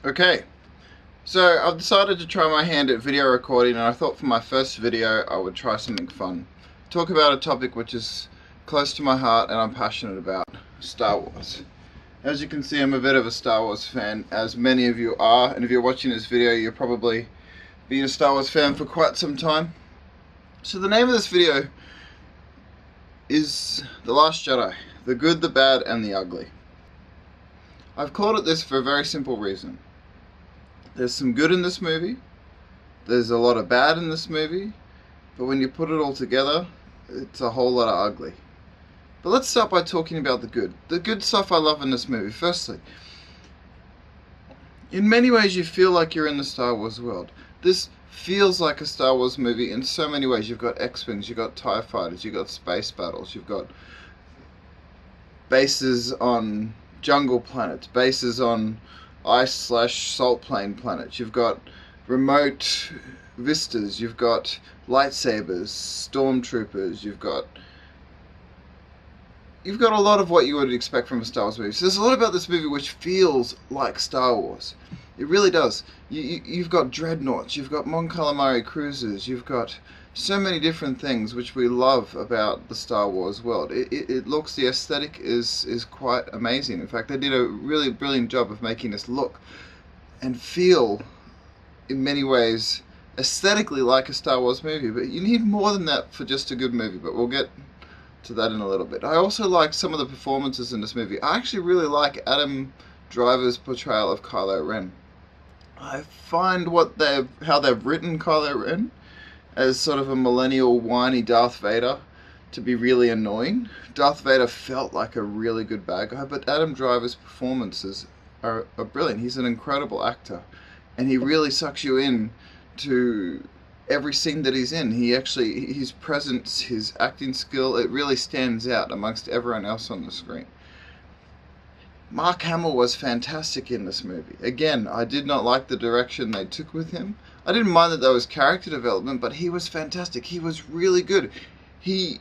Okay, so I've decided to try my hand at video recording, and I thought for my first video I would try something fun. Talk about a topic which is close to my heart and I'm passionate about, Star Wars. As you can see, I'm a bit of a Star Wars fan, as many of you are, and if you're watching this video you're probably been a Star Wars fan for quite some time. So the name of this video is The Last Jedi, the good, the bad and the ugly. I've called it this for a very simple reason. There's some good in this movie, there's a lot of bad in this movie, but when you put it all together, it's a whole lot of ugly. But let's start by talking about the good. The good stuff I love in this movie. Firstly, in many ways you feel like you're in the Star Wars world. This feels like a Star Wars movie in so many ways. You've got X-Wings, you've got TIE fighters, you've got space battles, you've got bases on jungle planets, bases on ice/salt plain planets, you've got remote vistas, you've got lightsabers, stormtroopers, you've got a lot of what you would expect from a Star Wars movie. So there's a lot about this movie which feels like Star Wars. It really does. You've got dreadnoughts, you've got Mon Calamari cruisers, you've got so many different things which we love about the Star Wars world. It looks, the aesthetic is quite amazing. In fact, they did a really brilliant job of making this look and feel, in many ways, aesthetically like a Star Wars movie. But you need more than that for just a good movie, but we'll get to that in a little bit. I also like some of the performances in this movie. I actually really like Adam Driver's portrayal of Kylo Ren. I find how they've written Kylo Ren as sort of a millennial whiny Darth Vader to be really annoying. Darth Vader felt like a really good bad guy, but Adam Driver's performances are brilliant. He's an incredible actor, and he really sucks you in to every scene that he's in. His presence, his acting skill, it really stands out amongst everyone else on the screen. Mark Hamill was fantastic in this movie. Again, I did not like the direction they took with him. I didn't mind that there was character development, but he was fantastic. He was really good. He's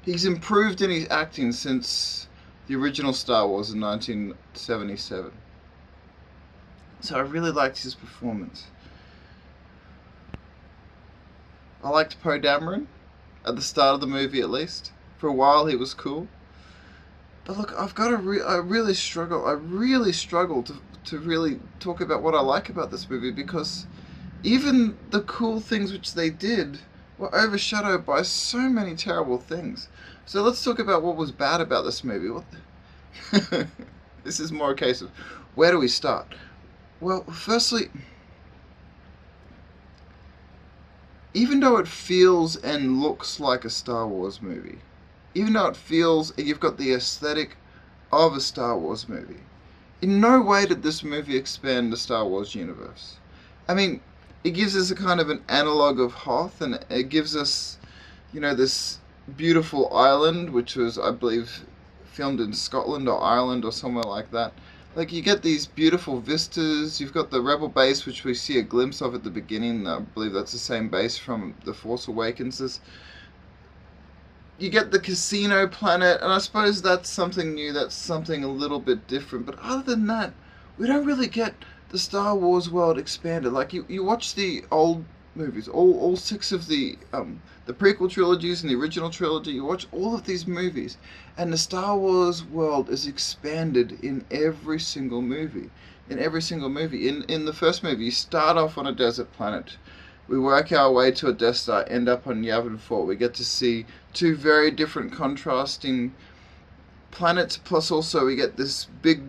improved in his acting since the original Star Wars in 1977. So I really liked his performance. I liked Poe Dameron, at the start of the movie at least. For a while he was cool. But look, I really struggle to really talk about what I like about this movie, because even the cool things which they did were overshadowed by so many terrible things. So let's talk about what was bad about this movie. This is more a case of, where do we start? Well, firstly, even though it feels and looks like a Star Wars movie, even though it feels, you've got the aesthetic of a Star Wars movie, in no way did this movie expand the Star Wars universe. I mean, it gives us a kind of an analogue of Hoth, and it gives us, this beautiful island, which was, I believe, filmed in Scotland or Ireland or somewhere like that. Like, you get these beautiful vistas. You've got the Rebel base, which we see a glimpse of at the beginning. I believe that's the same base from The Force Awakens. You get the casino planet, and I suppose that's something new, that's something a little bit different. But other than that, we don't really get the Star Wars world expanded. Like, you watch the old movies, all six of the prequel trilogies and the original trilogy, you watch all of these movies, and the Star Wars world is expanded in every single movie. In the first movie, you start off on a desert planet. We work our way to a Death Star, end up on Yavin 4. We get to see two very different contrasting planets, plus also we get this big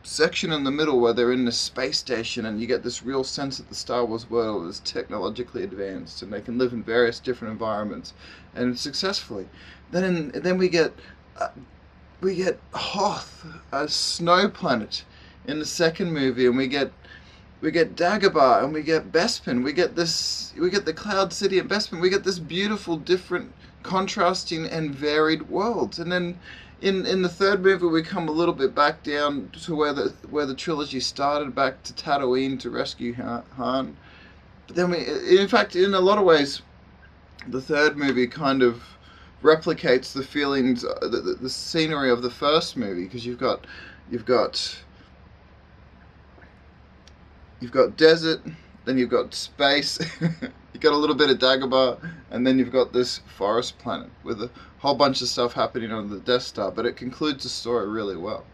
section in the middle where they're in the space station, and you get this real sense that the Star Wars world is technologically advanced and they can live in various different environments and successfully. Then we get Hoth, a snow planet, in the second movie, and we get Dagobah, and we get Bespin. We get the Cloud City and Bespin. We get this beautiful, different, contrasting and varied worlds. And then in the third movie, we come a little bit back down to where the trilogy started, back to Tatooine to rescue Han. But then in fact, in a lot of ways, the third movie kind of replicates the feelings, the scenery of the first movie, because you've got desert, then you've got space, you've got a little bit of Dagobah, and then you've got this forest planet with a whole bunch of stuff happening on the Death Star, but it concludes the story really well.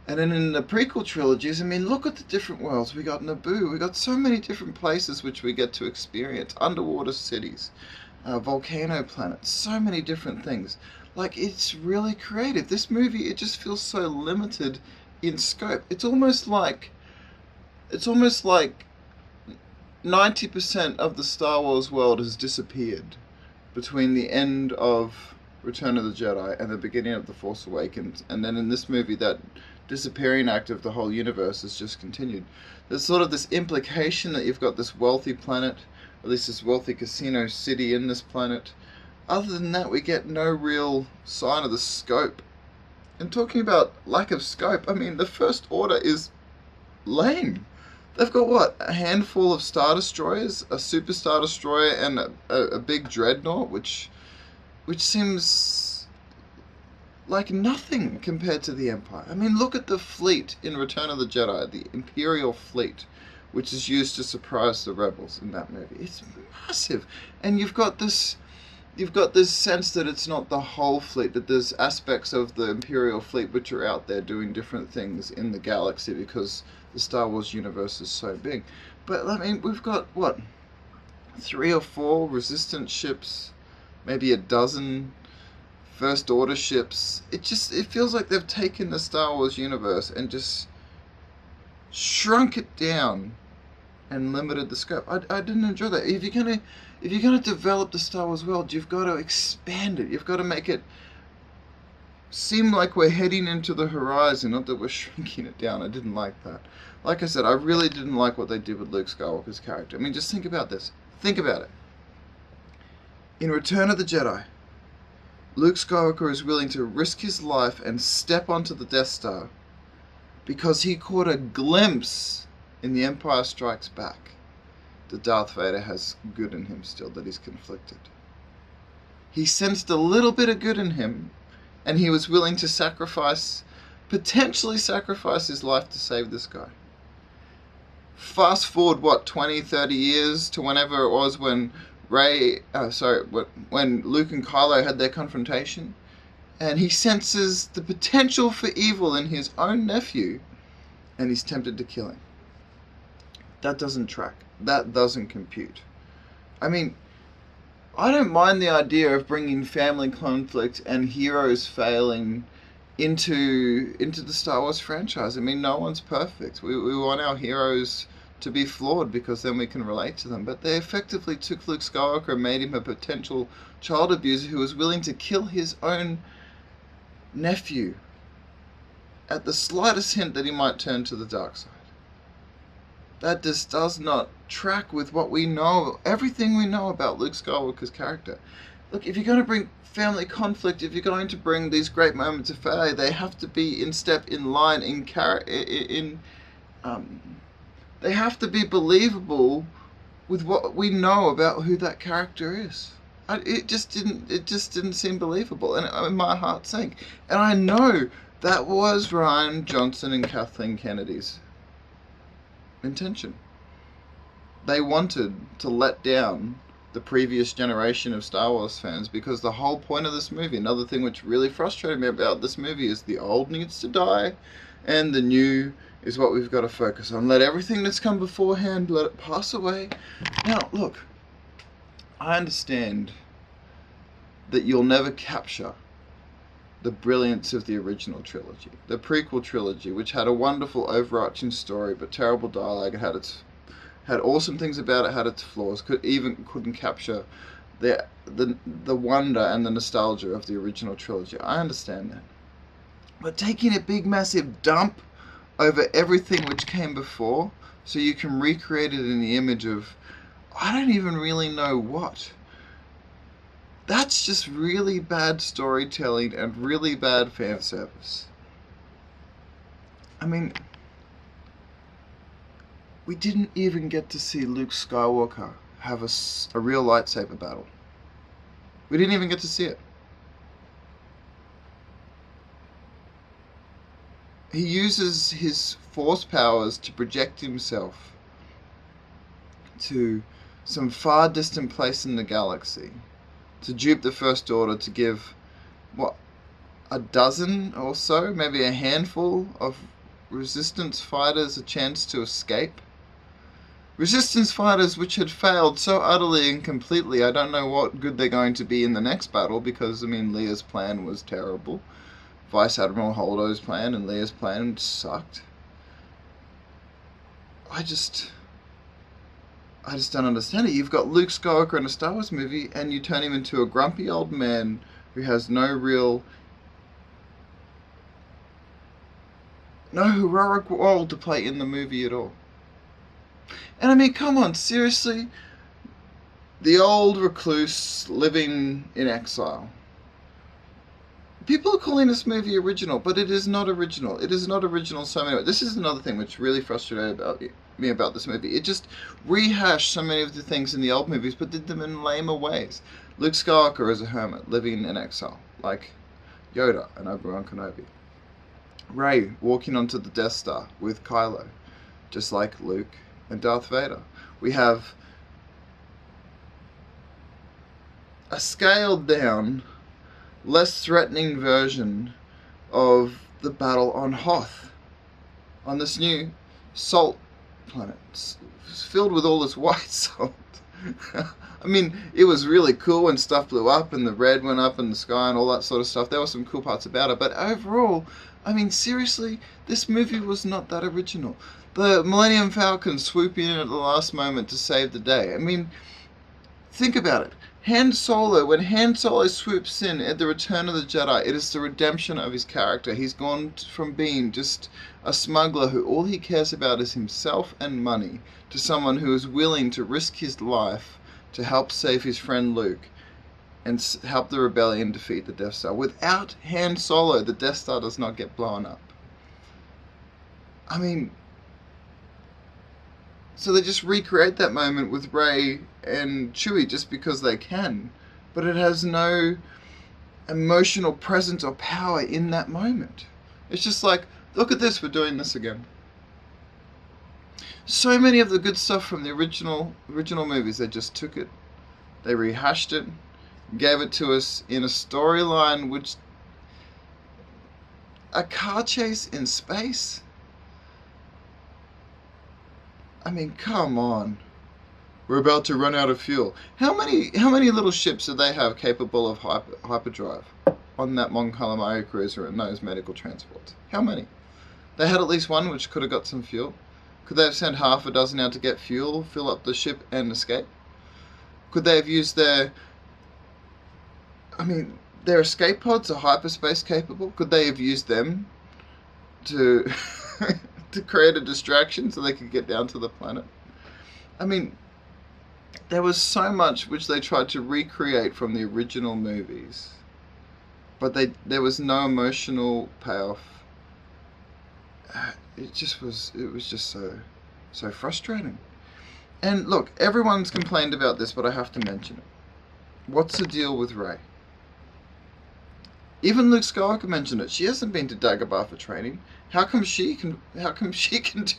And then in the prequel trilogies, I mean, look at the different worlds. We got Naboo, we got so many different places which we get to experience. Underwater cities, volcano planets, so many different things. Like, it's really creative. This movie, it just feels so limited in scope. It's almost like 90% of the Star Wars world has disappeared between the end of Return of the Jedi and the beginning of The Force Awakens. And then in this movie, that disappearing act of the whole universe has just continued. There's sort of this implication that you've got this wealthy planet, or at least this wealthy casino city in this planet. Other than that, we get no real sign of the scope. And talking about lack of scope, I mean, the First Order is lame. They've got, what, a handful of Star Destroyers, a Super Star Destroyer, and a big Dreadnought, which seems like nothing compared to the Empire. I mean, look at the fleet in Return of the Jedi, the Imperial fleet, which is used to surprise the rebels in that movie. It's massive. And you've got this sense that it's not the whole fleet, that there's aspects of the Imperial fleet which are out there doing different things in the galaxy because the Star Wars universe is so big. But, I mean, we've got, what, 3 or 4 Resistance ships, maybe a dozen First Order ships. It feels like they've taken the Star Wars universe and just shrunk it down and limited the scope. I didn't enjoy that. If you're gonna develop the Star Wars world, you've got to expand it. You've got to make it seem like we're heading into the horizon, not that we're shrinking it down. I didn't like that. Like I said, I really didn't like what they did with Luke Skywalker's character. I mean, just think about this. Think about it. In Return of the Jedi, Luke Skywalker is willing to risk his life and step onto the Death Star because he caught a glimpse in The Empire Strikes Back that Darth Vader has good in him still, that he's conflicted. He sensed a little bit of good in him, and he was willing to potentially sacrifice his life to save this guy. Fast forward, what, 20, 30 years to whenever it was when when Luke and Kylo had their confrontation, and he senses the potential for evil in his own nephew, and he's tempted to kill him. That doesn't track. That doesn't compute. I mean, I don't mind the idea of bringing family conflict and heroes failing into the Star Wars franchise. I mean, no one's perfect. We want our heroes to be flawed because then we can relate to them. But they effectively took Luke Skywalker and made him a potential child abuser who was willing to kill his own nephew at the slightest hint that he might turn to the dark side. That just does not track with what we know, everything we know about Luke Skywalker's character. Look, if you're going to bring family conflict, if you're going to bring these great moments of failure, they have to be in step, in line, they have to be believable with what we know about who that character is. It just didn't seem believable, and my heart sank. And I know that was Rian Johnson and Kathleen Kennedy's intention. They wanted to let down the previous generation of Star Wars fans because the whole point of this movie, another thing which really frustrated me about this movie, is the old needs to die and the new is what we've got to focus on. Let everything that's come beforehand, let it pass away. Now, look, I understand that you'll never capture the brilliance of the original trilogy. The prequel trilogy, which had a wonderful overarching story, but terrible dialogue, it had awesome things about it, had its flaws, couldn't capture the wonder and the nostalgia of the original trilogy. I understand that. But taking a big massive dump over everything which came before, so you can recreate it in the image of, I don't even really know what. That's just really bad storytelling and really bad fan service. I mean, we didn't even get to see Luke Skywalker have a real lightsaber battle. We didn't even get to see it. he uses his force powers to project himself to some far distant place in the galaxy, to dupe the First Order, to give, what, a dozen or so, maybe a handful of resistance fighters a chance to escape. Resistance fighters which had failed so utterly and completely, I don't know what good they're going to be in the next battle, because, I mean, Leah's plan was terrible. Vice Admiral Holdo's plan and Leah's plan sucked. I just don't understand it. You've got Luke Skywalker in a Star Wars movie, and you turn him into a grumpy old man who has no heroic role to play in the movie at all. And I mean, come on, seriously? The old recluse living in exile. People are calling this movie original, but it is not original. It is not original so many ways. This is another thing which really frustrated me about this movie. It just rehashed so many of the things in the old movies, but did them in lamer ways. Luke Skywalker is a hermit living in exile, like Yoda and Obi-Wan Kenobi. Rey walking onto the Death Star with Kylo, just like Luke and Darth Vader. We have a scaled down, less threatening version of the battle on Hoth, on this new salt planet. It's filled with all this white salt. I mean, it was really cool when stuff blew up and the red went up in the sky and all that sort of stuff. There were some cool parts about it, but overall, I mean, seriously, this movie was not that original. The Millennium Falcon swooping in at the last moment to save the day. I mean, think about it. When Han Solo swoops in at the Return of the Jedi, it is the redemption of his character. He's gone from being just a smuggler who all he cares about is himself and money, to someone who is willing to risk his life to help save his friend Luke and help the rebellion defeat the Death Star. Without Han Solo, the Death Star does not get blown up. I mean, so they just recreate that moment with Rey and Chewie just because they can, but it has no emotional presence or power in that moment. It's just like, look at this, we're doing this again. So many of the good stuff from the original movies, they just took it, they rehashed it, gave it to us in a storyline which... a car chase in space? I mean, come on. We're about to run out of fuel. How many little ships do they have capable of hyperdrive on that Mon Calamari cruiser and those medical transports? How many? They had at least one which could have got some fuel. Could they have sent half a dozen out to get fuel, fill up the ship, and escape? Could they have used their... I mean, their escape pods are hyperspace capable. Could they have used them to... to create a distraction so they could get down to the planet? I mean, there was so much which they tried to recreate from the original movies, but there was no emotional payoff. It was just so frustrating. And look, everyone's complained about this, but I have to mention it. What's the deal with Rey? Even Luke Skywalker mentioned it. She hasn't been to Dagobah for training. How come she can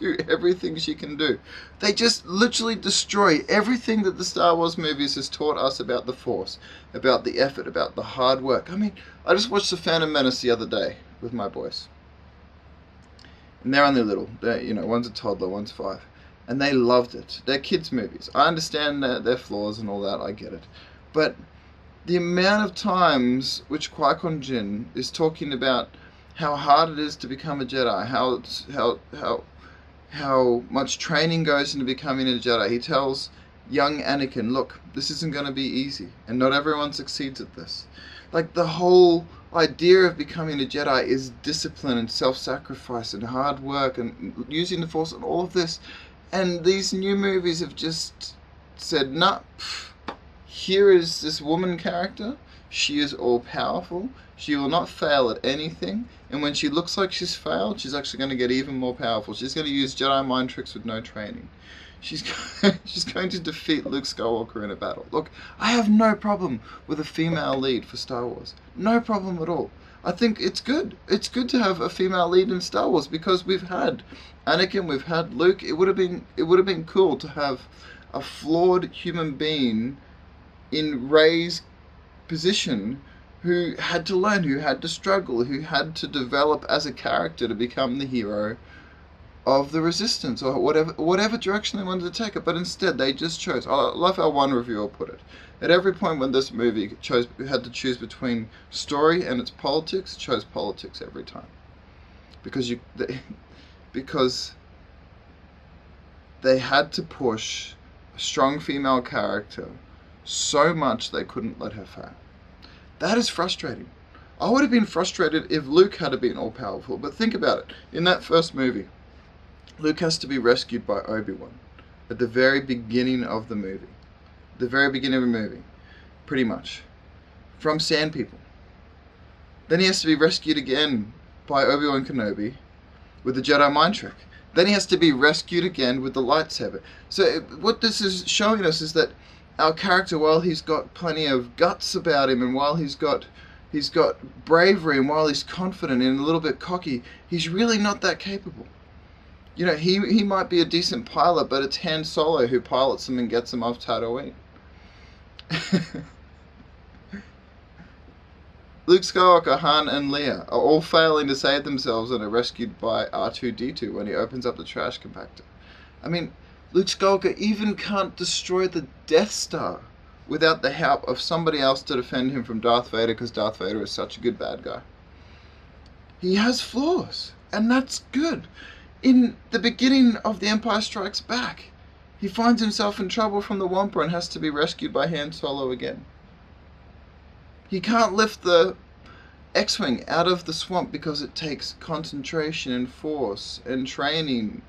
do everything she can do? They just literally destroy everything that the Star Wars movies has taught us about the Force, about the effort, about the hard work. I mean, I just watched The Phantom Menace the other day with my boys. And they're only little. One's a toddler, one's 5. And they loved it. They're kids' movies. I understand their flaws and all that, I get it. But the amount of times which Qui-Gon Jinn is talking about how hard it is to become a Jedi, how much training goes into becoming a Jedi. He tells young Anakin, look, this isn't going to be easy, and not everyone succeeds at this. Like, the whole idea of becoming a Jedi is discipline and self-sacrifice and hard work and using the Force and all of this. And these new movies have just said, nah, here is this woman character. She is all-powerful. She will not fail at anything. And when she looks like she's failed, she's actually going to get even more powerful. She's going to use Jedi mind tricks with no training. She's going to defeat Luke Skywalker in a battle. Look, I have no problem with a female lead for Star Wars. No problem at all. I think it's good. It's good to have a female lead in Star Wars because we've had Anakin, we've had Luke. It would have been cool to have a flawed human being in Rey's position who had to learn, who had to struggle, who had to develop as a character to become the hero of the Resistance, or whatever direction they wanted to take it. But instead, they just chose. I love how one reviewer put it. At every point when this movie had to choose between story and its politics, it chose politics every time, because they had to push a strong female character so much they couldn't let her fail. That is frustrating. I would have been frustrated if Luke had been all powerful. But think about it. In that first movie, Luke has to be rescued by Obi-Wan at the very beginning of the movie. The very beginning of the movie, pretty much, from Sand People. Then he has to be rescued again by Obi-Wan Kenobi with the Jedi mind trick. Then he has to be rescued again with the lightsaber. So what this is showing us is that our character, while he's got plenty of guts about him, and while he's got bravery, and while he's confident and a little bit cocky, he's really not that capable. You know, he might be a decent pilot, but it's Han Solo who pilots him and gets him off Tatooine. Luke Skywalker, Han, and Leia are all failing to save themselves and are rescued by R2-D2 when he opens up the trash compactor. I mean, Luke Skywalker even can't destroy the Death Star without the help of somebody else to defend him from Darth Vader, because Darth Vader is such a good bad guy. He has flaws, and that's good. In the beginning of The Empire Strikes Back, he finds himself in trouble from the Wampa and has to be rescued by Han Solo again. He can't lift the X-Wing out of the swamp because it takes concentration and force and training.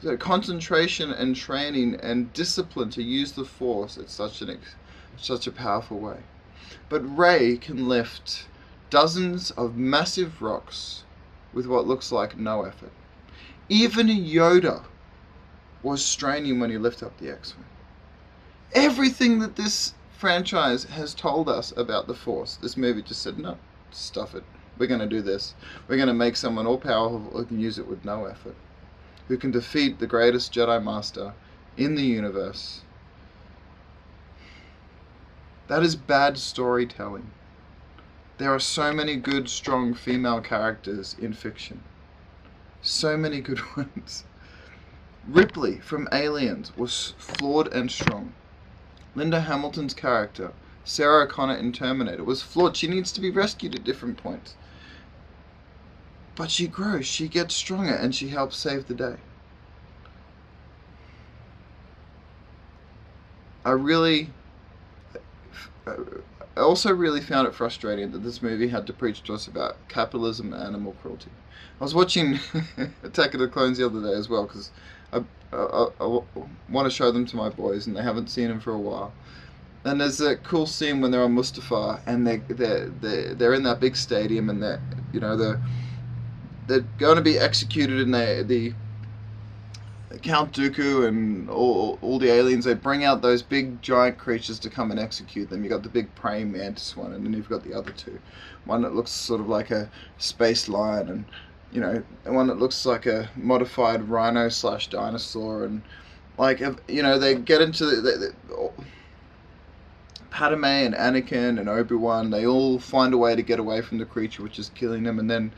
So concentration and training and discipline to use the Force at such a powerful way. But Rey can lift dozens of massive rocks with what looks like no effort. Even Yoda was straining when he lifted up the X-Wing. Everything that this franchise has told us about the Force, this movie just said, no, stuff it. We're going to do this. We're going to make someone all-powerful who can use it with no effort, who can defeat the greatest Jedi Master in the universe. That is bad storytelling. There are so many good, strong female characters in fiction. So many good ones. Ripley from Aliens was flawed and strong. Linda Hamilton's character, Sarah Connor in Terminator, was flawed. She needs to be rescued at different points. But she grows, she gets stronger, and she helps save the day. I also really found it frustrating that this movie had to preach to us about capitalism and animal cruelty. I was watching Attack of the Clones the other day as well, because I want to show them to my boys, and they haven't seen them for a while. And there's a cool scene when they're on Mustafar, and they're in that big stadium, and they're going to be executed, and the Count Dooku and all the aliens, they bring out those big giant creatures to come and execute them. You got the big praying mantis one, and then you've got the other two. One that looks sort of like a space lion, and one that looks like a modified rhino/dinosaur, and they get into Padme and Anakin and Obi-Wan. They all find a way to get away from the creature which is killing them, and then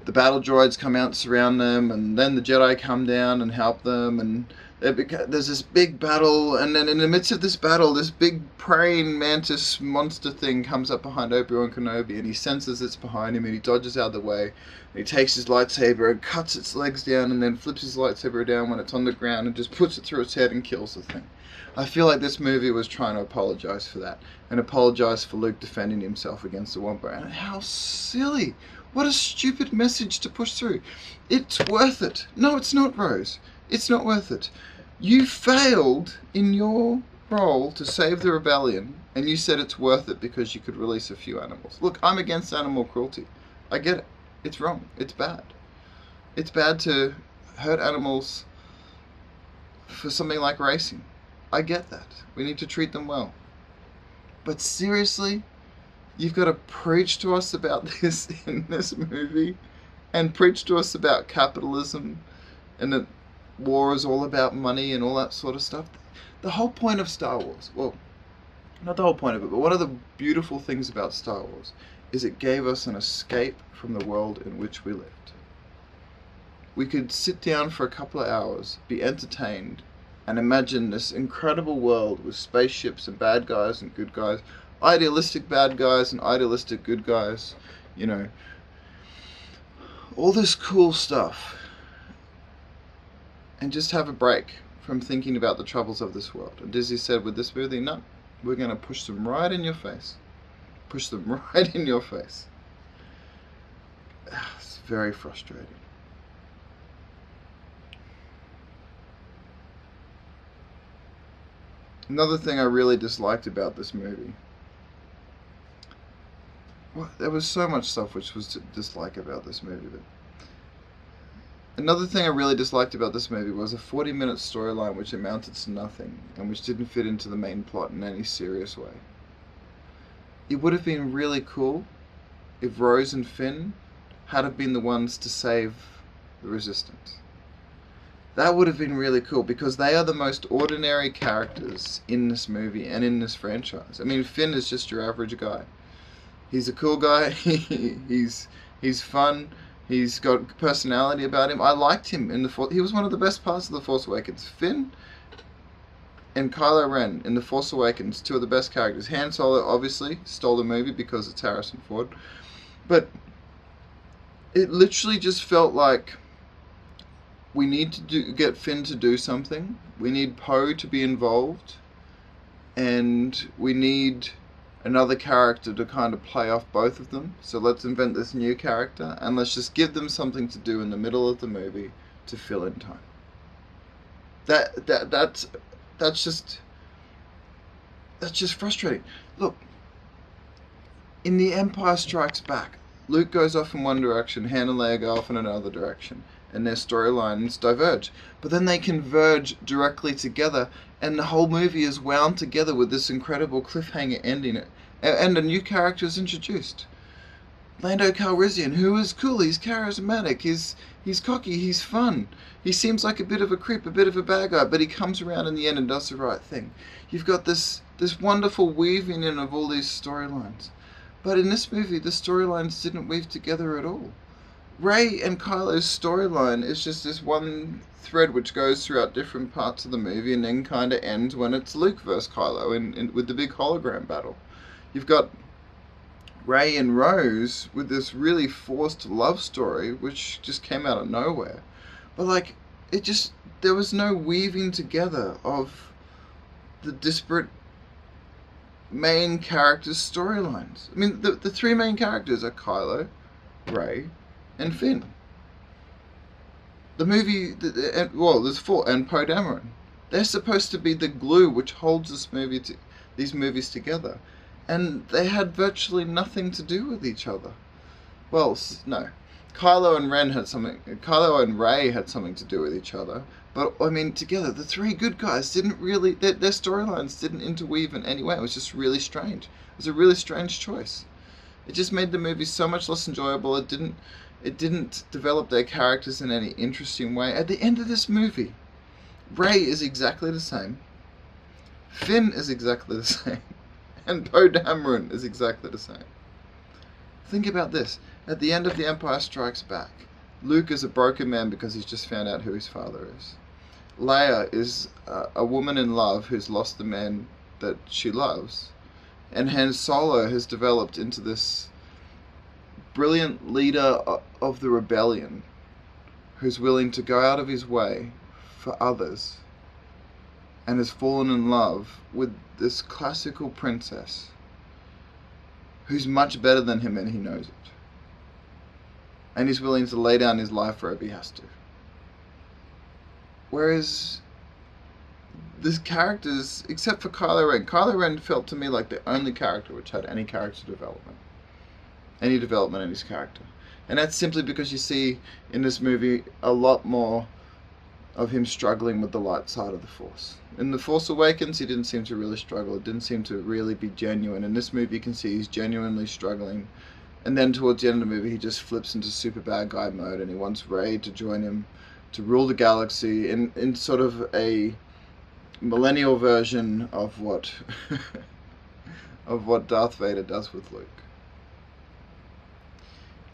the battle droids come out and surround them, and then the Jedi come down and help them, and there's this big battle, and then in the midst of this battle, this big praying mantis monster thing comes up behind Obi-Wan Kenobi, and he senses it's behind him, and he dodges out of the way, and he takes his lightsaber and cuts its legs down, and then flips his lightsaber down when it's on the ground, and just puts it through its head and kills the thing. I feel like this movie was trying to apologize for that, and apologize for Luke defending himself against the Wampa, and how silly! What a stupid message to push through. It's worth it. No, it's not, Rose. It's not worth it. You failed in your role to save the rebellion, and you said it's worth it because you could release a few animals. Look, I'm against animal cruelty. I get it. It's wrong. It's bad. It's bad to hurt animals for something like racing. I get that. We need to treat them well. But seriously? You've got to preach to us about this in this movie, and preach to us about capitalism, and that war is all about money and all that sort of stuff. The whole point of Star Wars, well, not the whole point of it, but one of the beautiful things about Star Wars is it gave us an escape from the world in which we lived. We could sit down for a couple of hours, be entertained, and imagine this incredible world with spaceships and bad guys and good guys, idealistic bad guys and idealistic good guys, you know, all this cool stuff, and just have a break from thinking about the troubles of this world. And Disney said with this movie, no, we're going to push them right in your face. Push them right in your face. It's very frustrating. Another thing I really disliked about this movie. Well, there was so much stuff which was to dislike about this movie, but another thing I really disliked about this movie was a 40-minute storyline which amounted to nothing and which didn't fit into the main plot in any serious way. It would have been really cool if Rose and Finn had have been the ones to save the Resistance. That would have been really cool because they are the most ordinary characters in this movie and in this franchise. I mean, Finn is just your average guy. He's a cool guy. he's fun. He's got personality about him. I liked him in the Force. He was one of the best parts of the Force Awakens. Finn and Kylo Ren in the Force Awakens, two of the best characters. Han Solo obviously stole the movie because it's Harrison Ford, but it literally just felt like we need to get Finn to do something. We need Poe to be involved, and we need another character to kind of play off both of them. So let's invent this new character and let's just give them something to do in the middle of the movie to fill in time. That's just frustrating. Look, in The Empire Strikes Back, Luke goes off in one direction, Han and Leia go off in another direction, and their storylines diverge. But then they converge directly together, and the whole movie is wound together with this incredible cliffhanger ending, and a new character is introduced. Lando Calrissian, who is cool, he's charismatic, he's cocky, he's fun. He seems like a bit of a creep, a bit of a bad guy, but he comes around in the end and does the right thing. You've got this wonderful weaving in of all these storylines. But in this movie, the storylines didn't weave together at all. Rey and Kylo's storyline is just this one thread which goes throughout different parts of the movie and then kind of ends when it's Luke versus Kylo with the big hologram battle. You've got Rey and Rose with this really forced love story which just came out of nowhere. But like, there was no weaving together of the disparate main characters' storylines. I mean, the three main characters are Kylo, Rey, and Finn. The movie, there's four, and Poe Dameron. They're supposed to be the glue which holds these movies together, and they had virtually nothing to do with each other. Well, no, Kylo and Rey had something to do with each other, but I mean, together, the three good guys didn't really, their storylines didn't interweave in any way. It was just really strange. It was a really strange choice. It just made the movie so much less enjoyable. It didn't develop their characters in any interesting way. At the end of this movie, Rey is exactly the same. Finn is exactly the same. And Poe Dameron is exactly the same. Think about this. At the end of The Empire Strikes Back, Luke is a broken man because he's just found out who his father is. Leia is a woman in love who's lost the man that she loves. And Han Solo has developed into this brilliant leader of the rebellion who's willing to go out of his way for others and has fallen in love with this classical princess who's much better than him and he knows it. And he's willing to lay down his life wherever he has to. Whereas the characters, except for Kylo Ren felt to me like the only character which had any character development. Any development in his character. And that's simply because you see in this movie a lot more of him struggling with the light side of the Force. In The Force Awakens, he didn't seem to really struggle. It didn't seem to really be genuine. In this movie, you can see he's genuinely struggling. And then towards the end of the movie, he just flips into super bad guy mode, and he wants Rey to join him to rule the galaxy in sort of a millennial version of what of what Darth Vader does with Luke.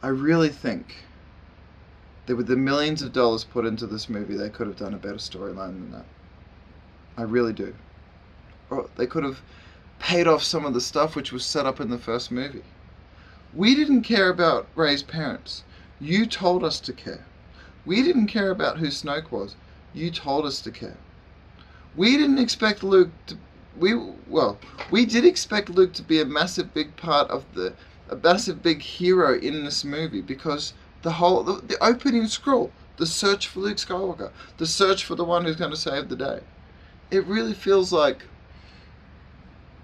I really think that with the millions of dollars put into this movie, they could have done a better storyline than that. I really do. Or they could have paid off some of the stuff which was set up in the first movie. We didn't care about Rey's parents. You told us to care. We didn't care about who Snoke was. You told us to care. We didn't expect Luke to... We did expect Luke to be a massive big part of a massive big hero in this movie, because the opening scroll, the search for Luke Skywalker, the search for the one who's going to save the day. It really feels like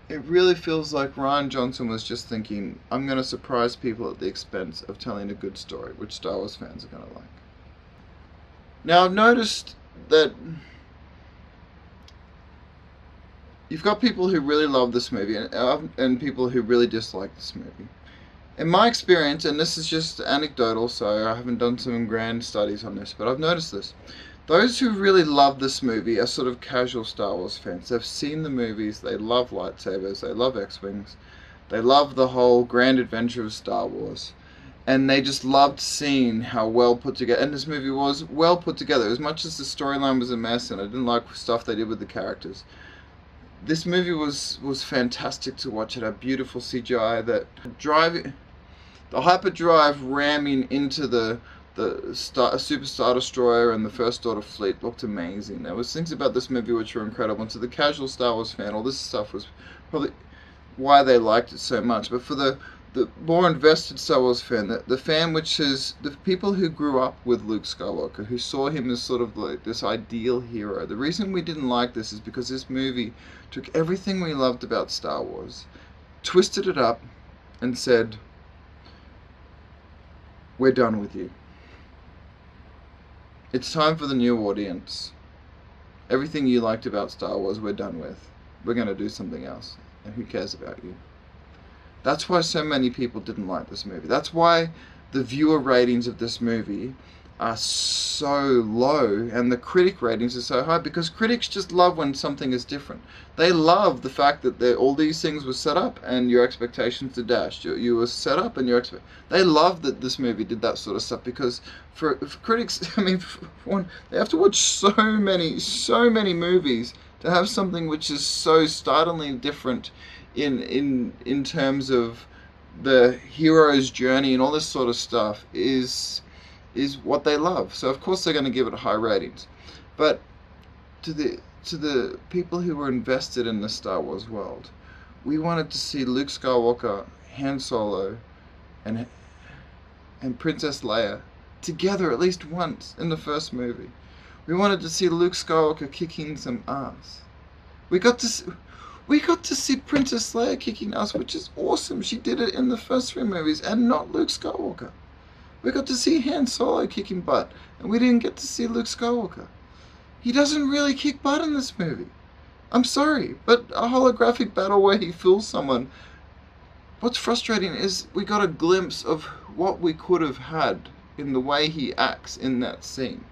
Rian Johnson was just thinking, I'm going to surprise people at the expense of telling a good story, which Star Wars fans are going to like. Now, I've noticed that you've got people who really love this movie and people who really dislike this movie. In my experience, and this is just anecdotal, so I haven't done some grand studies on this, but I've noticed this. Those who really love this movie are sort of casual Star Wars fans. They've seen the movies, they love lightsabers, they love X-Wings, they love the whole grand adventure of Star Wars, and they just loved seeing how well put together, and this movie was well put together. As much as the storyline was a mess and I didn't like stuff they did with the characters, this movie was fantastic to watch. It had beautiful CGI, the hyperdrive ramming into the Super Star Destroyer and the First Order fleet looked amazing. There was things about this movie which were incredible. And to the casual Star Wars fan, all this stuff was probably why they liked it so much. But for the more invested Star Wars fan, the fan which is the people who grew up with Luke Skywalker, who saw him as sort of like this ideal hero, the reason we didn't like this is because this movie took everything we loved about Star Wars, twisted it up, and said, we're done with you. It's time for the new audience. Everything you liked about Star Wars, we're done with. We're going to do something else. And who cares about you? That's why so many people didn't like this movie. That's why the viewer ratings of this movie are so low and the critic ratings are so high, because critics just love when something is different. They love the fact that all these things were set up and your expectations are dashed. You were set up and they love that this movie did that sort of stuff, because for critics, I mean, for one, they have to watch so many movies to have something which is so startlingly different in terms of the hero's journey and all this sort of stuff is what they love. So of course they're going to give it high ratings. But to the people who were invested in the Star Wars world, we wanted to see Luke Skywalker, Han Solo, and Princess Leia together at least once in the first movie. We wanted to see Luke Skywalker kicking some ass. We got to see Princess Leia kicking ass, which is awesome. She did it in the first 3 movies, and not Luke Skywalker. We got to see Han Solo kicking butt, and we didn't get to see Luke Skywalker. He doesn't really kick butt in this movie. I'm sorry, but a holographic battle where he fools someone. What's frustrating is we got a glimpse of what we could have had in the way he acts in that scene.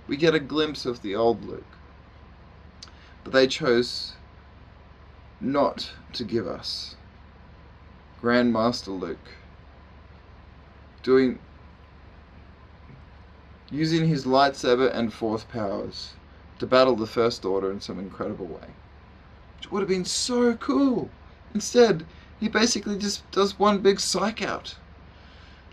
We get a glimpse of the old Luke. But they chose not to give us Grandmaster Luke using his lightsaber and Force powers to battle the First Order in some incredible way, which would have been so cool. Instead, he basically just does one big psych out.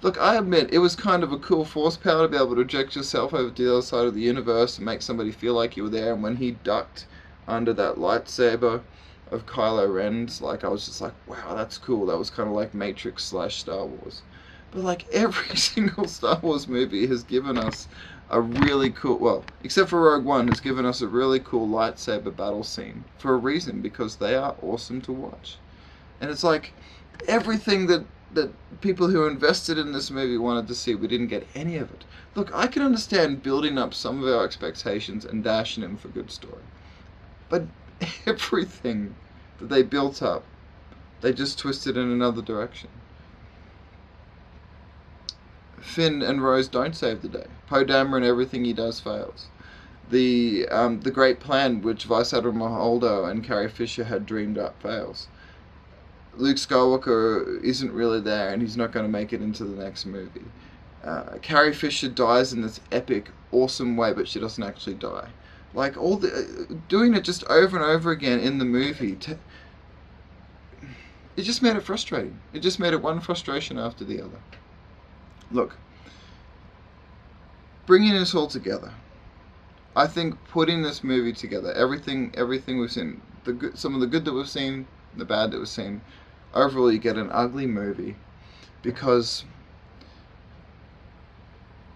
Look, I admit, it was kind of a cool Force power to be able to project yourself over to the other side of the universe and make somebody feel like you were there, and when he ducked under that lightsaber of Kylo Ren's, like, I was just like, wow, that's cool. That was kind of like Matrix / Star Wars. But like every single Star Wars movie has given us a really cool, well, except for Rogue One, has given us a really cool lightsaber battle scene for a reason, because they are awesome to watch. And it's like everything that that people who invested in this movie wanted to see. We didn't get any of it. Look, I can understand building up some of our expectations and dashing in for good story. But everything that they built up, they just twisted in another direction. Finn and Rose don't save the day. Poe Dameron, everything he does fails. The great plan which Vice Admiral Holdo and Carrie Fisher had dreamed up fails. Luke Skywalker isn't really there, and he's not going to make it into the next movie. Carrie Fisher dies in this epic, awesome way, but she doesn't actually die. Like, all the doing it just over and over again in the movie, it just made it frustrating. It just made it one frustration after the other. Look, bringing this all together, I think putting this movie together, everything we've seen, some of the good that we've seen, the bad that we've seen, overall you get an ugly movie, because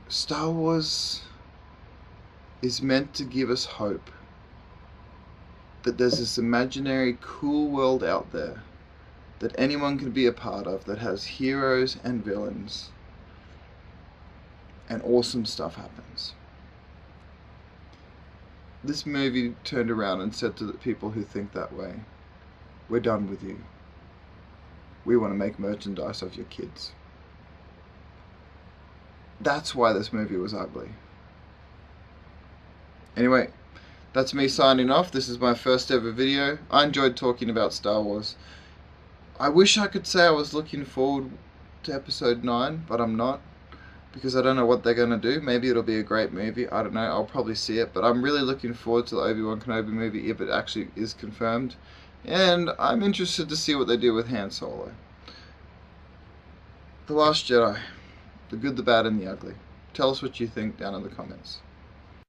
Star Wars is meant to give us hope that there's this imaginary cool world out there that anyone can be a part of, that has heroes and villains, and awesome stuff happens. This movie turned around and said to the people who think that way, we're done with you. We want to make merchandise of your kids. That's why this movie was ugly. Anyway, that's me signing off. This is my first ever video. I enjoyed talking about Star Wars. I wish I could say I was looking forward to episode 9, but I'm not, because I don't know what they're going to do. Maybe it'll be a great movie. I don't know. I'll probably see it. But I'm really looking forward to the Obi-Wan Kenobi movie if it actually is confirmed. And I'm interested to see what they do with Han Solo. The Last Jedi. The good, the bad, and the ugly. Tell us what you think down in the comments.